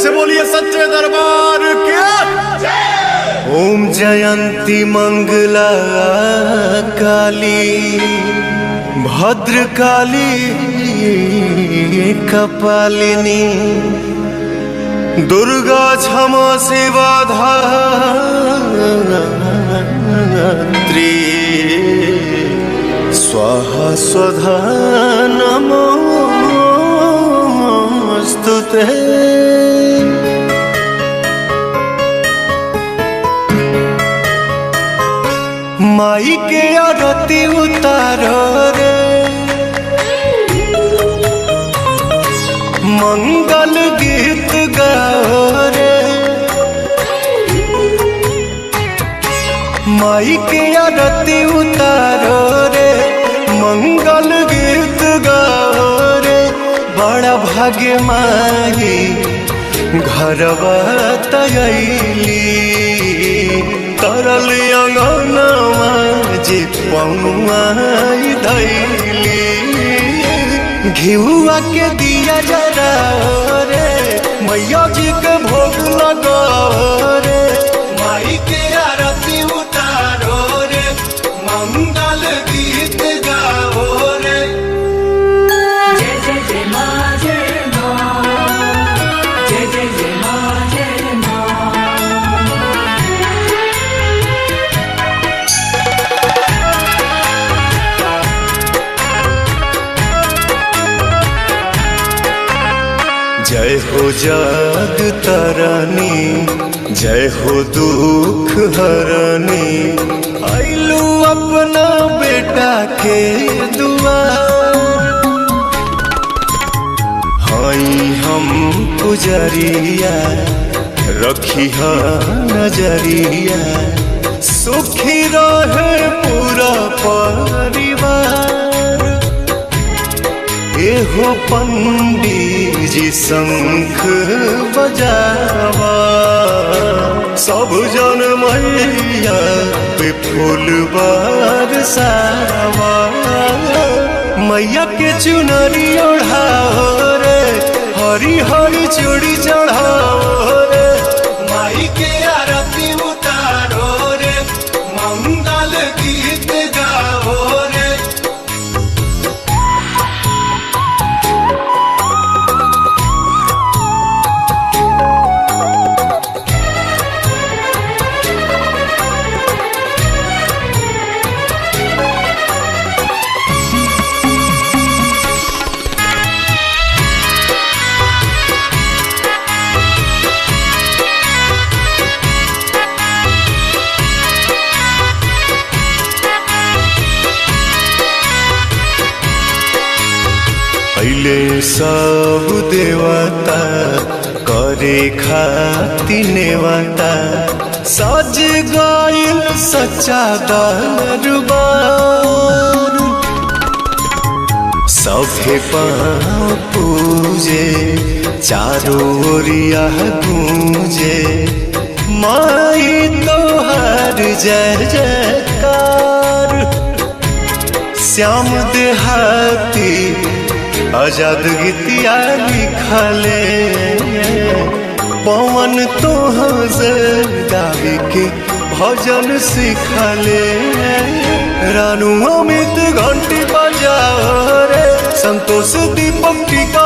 से बोलिए सच्चे दरबार क्या। ओम जयंती मंगला काली भद्र काली कपालिनी दुर्गा क्षमा शिवा धात्री स्वाहा स्वधा नमोस्तुते। माई के आरती उतारो रे मंगल गीत गाओ रे। माई के आरती उतारो रे मंगल गीत गाओ रे। बड़ा भाग्य माई घरवा तयली तरल अंगनवा जे पौआई धैली। घिउआ के दिया जरा रे मैया जी के भोग लगाओ रे। माई के आरती उतारो रे मंगल गीत गाओ रे। जय जय जय माँ जय माँ जय जय जय माँ जय माँ। जय हो जग तरनी जय हो दुख हरनी आइलू अपना बेटा के दुआर। हाई हम पुजरिया रखी नजरिया सुखी रहे पूरा परिवार। एहो पंडित जी शंख बजावा सब जन मैया पे फूल बरसावा। मैया के चुनरी ओढ़ाओ रे हरी हरी चूड़ी चढ़ाओ रे। माई के आरती उतारो रे मंगल गीत गाओ रे। पहले सब देवता करे खाती नेवता सज गइल सच्चा दरबार। सभे पाँव पूजे चारों ओरिया गूंजे माई तोहार जय जयकार। श्याम देहाती आजाद गीतिया लिखले पवन तोहसे गावे के भजन सिखले। रानू अमित घंटी बजाओ रे संतोष दीपक टीका